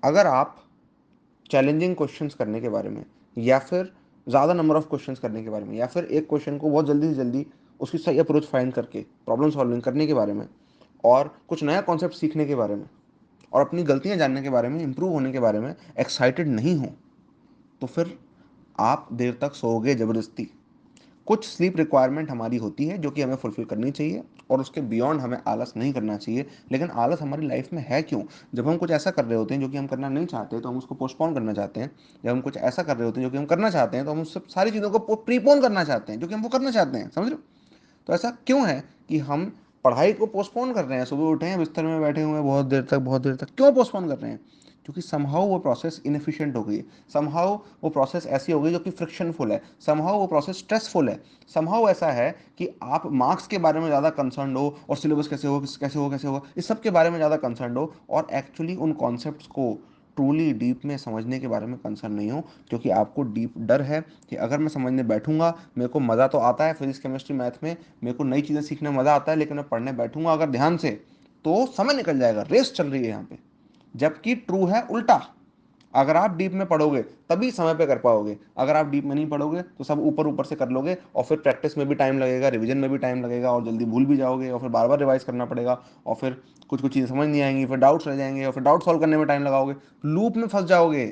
अगर आप challenging questions करने के बारे में, या फिर ज़्यादा नंबर ऑफ क्वेश्चंस करने के बारे में, या फिर एक क्वेश्चन को बहुत जल्दी से जल्दी उसकी सही अप्रोच फाइंड करके प्रॉब्लम सॉल्विंग करने के बारे में, और कुछ नया कॉन्सेप्ट सीखने के बारे में, और अपनी गलतियां जानने के बारे में, इंप्रूव होने के बारे में एक्साइटेड नहीं हो, तो फिर आप देर तक सोओगे ज़बरदस्ती। कुछ स्लीप रिक्वायरमेंट हमारी होती है जो कि हमें फुलफिल करनी चाहिए, और उसके बियॉन्ड हमें आलस नहीं करना चाहिए। लेकिन आलस हमारी लाइफ में है क्यों? जब हम कुछ ऐसा कर रहे होते हैं जो कि हम करना नहीं चाहते, तो हम उसको पोस्टपोन करना चाहते हैं। जब हम कुछ ऐसा कर रहे होते हैं जो कि हम करना चाहते हैं, तो हम उस सब सारी चीज़ों को प्रीपोन करना चाहते हैं जो कि हम वो करना चाहते हैं। समझ रहे हो? तो ऐसा क्यों है कि हम पढ़ाई को पोस्टपोन कर रहे हैं? सुबह उठे हैं, बिस्तर में बैठे हुए हैं, बहुत देर तक क्यों पोस्टपोन कर रहे हैं? क्योंकि समहाउ वो प्रोसेस इनएफिशिएंट हो गई, समहाउ वो प्रोसेस ऐसी हो गई जो कि फ्रिक्शनफुल है, समहाउ वो प्रोसेस स्ट्रेसफुल है, समहाउ ऐसा है कि आप मार्क्स के बारे में ज़्यादा कंसर्न हो, और सिलेबस कैसे हो, इस सब के बारे में ज़्यादा कंसर्न हो, और एक्चुअली उन कॉन्सेप्ट्स को ट्रूली डीप में समझने के बारे में कंसर्न नहीं हो। क्योंकि आपको डीप डर है कि अगर मैं समझने बैठूंगा, मेरे को मज़ा तो आता है फिजिक्स केमिस्ट्री मैथ में, मेरे को नई चीज़ें सीखने में मज़ा आता है, लेकिन मैं पढ़ने बैठूंगा अगर ध्यान से, तो समय निकल जाएगा, रेस चल रही है यहाँ पे। जबकि ट्रू है उल्टा। अगर आप डीप में पढ़ोगे तभी समय पे कर पाओगे, अगर आप डीप में नहीं पढ़ोगे तो सब ऊपर ऊपर से कर लोगे, और फिर प्रैक्टिस में भी टाइम लगेगा, रिवीजन में भी टाइम लगेगा, और जल्दी भूल भी जाओगे, और फिर बार बार रिवाइज करना पड़ेगा, और फिर कुछ कुछ चीज़ें समझ नहीं आएंगी, फिर डाउट्स रह जाएंगे, और फिर डाउट सॉल्व करने में टाइम लगाओगे, लूप में फंस जाओगे।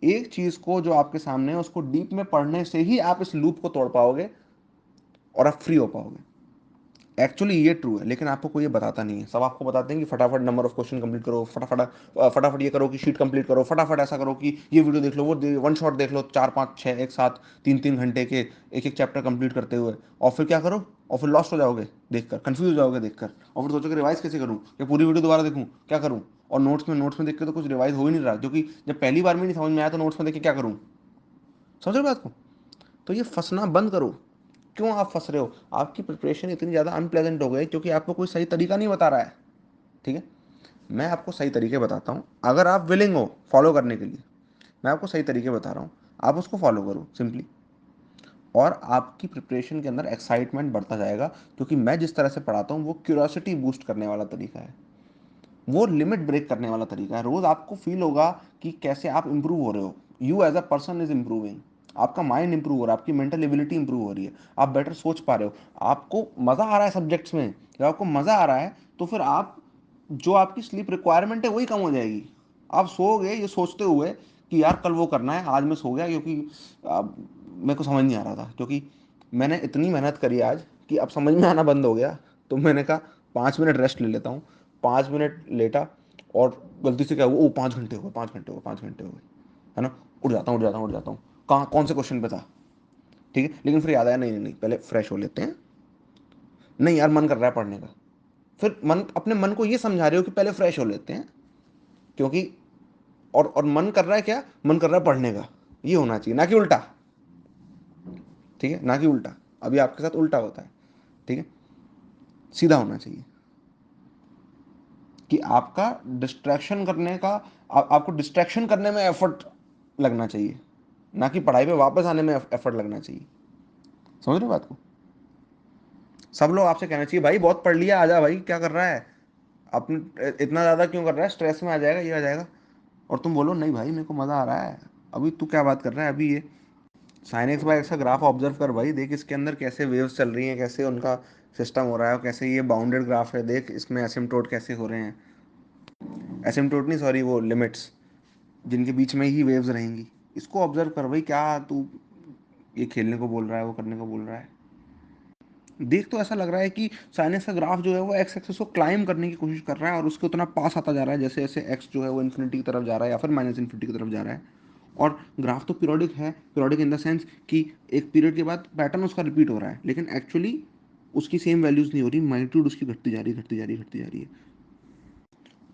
एक चीज़ को जो आपके सामने है उसको डीप में पढ़ने से ही आप इस लूप को तोड़ पाओगे, और आप फ्री हो पाओगे। एक्चुअली ये ट्रू है, लेकिन आपको कोई ये बताता नहीं है। सब आपको बताते हैं कि फटाफट नंबर ऑफ क्वेश्चन कंप्लीट करो, फटाफट फटाफट ये करो कि शीट कंप्लीट करो, फटाफट ऐसा करो कि ये वीडियो देख लो, वो वन शॉट देख लो, 4 5 6 एक साथ 3 3 घंटे के एक एक चैप्टर कंप्लीट करते हुए, और फिर क्या करो, और फिर लॉस्ट हो जाओगे देखकर, कंफ्यूज हो जाओगे देखकर, और फिर सोचोगे रिवाइज कैसे करूँ, या पूरी वीडियो दोबारा देखूँ, क्या करूँ? और नोट्स में देख के तो कुछ रिवाइज हो ही नहीं रहा, क्योंकि जब पहली बार में नहीं समझ में आया तो नोट्स में देख के क्या करूँ? समझ रहे हो बात को? तो ये फंसना बंद करो। क्यों आप फंस रहे हो? आपकी प्रिपरेशन इतनी ज़्यादा अनप्लेजेंट हो गई क्योंकि आपको कोई सही तरीका नहीं बता रहा है। ठीक है, मैं आपको सही तरीके बताता हूँ, अगर आप विलिंग हो फॉलो करने के लिए। मैं आपको सही तरीके बता रहा हूँ, आप उसको फॉलो करो सिंपली, और आपकी प्रिपरेशन के अंदर एक्साइटमेंट बढ़ता जाएगा। क्योंकि मैं जिस तरह से पढ़ाता हूँ वो क्यूरियोसिटी बूस्ट करने वाला तरीका है, वो लिमिट ब्रेक करने वाला तरीका है। रोज आपको फील होगा कि कैसे आप इंप्रूव हो रहे हो, you as a person is improving, आपका माइंड इंप्रूव हो रहा है, आपकी मेंटल एबिलिटी इंप्रूव हो रही है, आप बेटर सोच पा रहे हो, आपको मज़ा आ रहा है सब्जेक्ट्स में। जब आपको मज़ा आ रहा है तो फिर आप, जो आपकी स्लीप रिक्वायरमेंट है वही कम हो जाएगी। आप सोओगे ये सोचते हुए कि यार कल वो करना है, आज मैं सो गया क्योंकि मेरे को समझ नहीं आ रहा था, क्योंकि मैंने इतनी मेहनत करी आज कि अब समझ में आना बंद हो गया। तो मैंने कहा 5 मिनट रेस्ट ले लेता हूँ, 5 मिनट लेटा, और गलती से क्या हुआ, ओ 5 घंटे हो गए, 5 घंटे हो गए, 5 घंटे हो गए, है ना? उठ जाता हूँ। कहाँ कौन से क्वेश्चन पे था? ठीक है, लेकिन फिर याद आया, नहीं नहीं नहीं, पहले फ्रेश हो लेते हैं। नहीं यार, मन कर रहा है पढ़ने का। फिर मन, अपने मन को ये समझा रहे हो कि पहले फ्रेश हो लेते हैं, क्योंकि और मन कर रहा है क्या? मन कर रहा है पढ़ने का। ये होना चाहिए, ना कि उल्टा। ठीक है, ना कि उल्टा। अभी आपके साथ उल्टा होता है। ठीक है, सीधा होना चाहिए कि आपका डिस्ट्रैक्शन करने का, आपको डिस्ट्रैक्शन करने में एफर्ट लगना चाहिए, ना कि पढ़ाई पे वापस आने में एफर्ट लगना चाहिए। समझ रहे हो बात को? सब लोग आपसे कहना चाहिए भाई बहुत पढ़ लिया, आजा भाई, क्या कर रहा है, अपने इतना ज़्यादा क्यों कर रहा है, स्ट्रेस में आ जाएगा, ये आ जाएगा। और तुम बोलो नहीं भाई मेरे को मज़ा आ रहा है। अभी तू क्या बात कर रहा है? अभी ये साइन एक्स बाय एक्स का ग्राफ ऑब्जर्व कर भाई, देख इसके अंदर कैसे वेव्स चल रही हैं, कैसे उनका सिस्टम हो रहा है, और कैसे ये बाउंडेड ग्राफ है, देख इसमें एसिम्प्टोट कैसे हो रहे हैं। एसिम्प्टोट नहीं, सॉरी, वो लिमिट्स जिनके बीच में ही वेव्स रहेंगी। इसको ऑब्जर्व कर भाई, क्या तू ये खेलने को बोल रहा है, वो करने को बोल रहा है? देख तो ऐसा लग रहा है कि साइनस का ग्राफ जो है वो एक्स एक्सिस को क्लाइम करने की कोशिश कर रहा है, और उसके उतना पास आता जा रहा है जैसे जैसे एक्स जो है वो इन्फिनिटी की तरफ जा रहा है, या फिर माइनस इन्फिनिटी की तरफ जा रहा है। और ग्राफ तो पीरियोडिक है, पीरियोडिक इन द सेंस कि एक पीरियड के बाद पैटर्न उसका रिपीट हो रहा है, लेकिन एक्चुअली उसकी सेम वैल्यूज नहीं हो रही, मैग्नीट्यूड उसकी घटती जा रही है, घटती जा रही है, घटती जा रही है।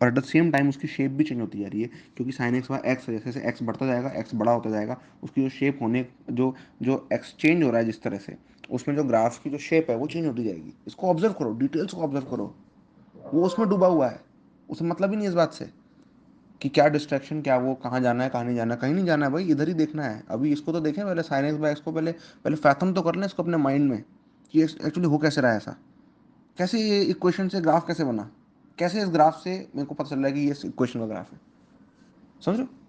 और एट द सेम टाइम उसकी शेप भी चेंज होती जा रही है, क्योंकि साइन एक्स बाय एक्स, जैसे जैसे एक्स बढ़ता जाएगा, एक्स बड़ा होता जाएगा, उसकी जो शेप होने, जो जो एक्स चेंज हो रहा है जिस तरह से, उसमें जो ग्राफ की जो शेप है वो चेंज होती जाएगी। इसको ऑब्जर्व करो, डिटेल्स को ऑब्जर्व करो। वो उसमें डूबा हुआ है, उसे मतलब ही नहीं इस बात से कि क्या डिस्ट्रैक्शन, क्या वो कहाँ जाना है, कहाँ नहीं जाना है, कहीं नहीं जाना है भाई, इधर ही देखना है। अभी इसको तो देखें पहले, साइन एक्स बाय एक्स को पहले पहले फैथम तो कर लें इसको अपने माइंड में कि एक्चुअली हो कैसे रहा है ऐसा, कैसे ये इक्वेशन से ग्राफ कैसे बना, कैसे इस ग्राफ से मेरे को पता चल रहा है कि ये इस इक्वेशन का ग्राफ है। समझ रहे हो?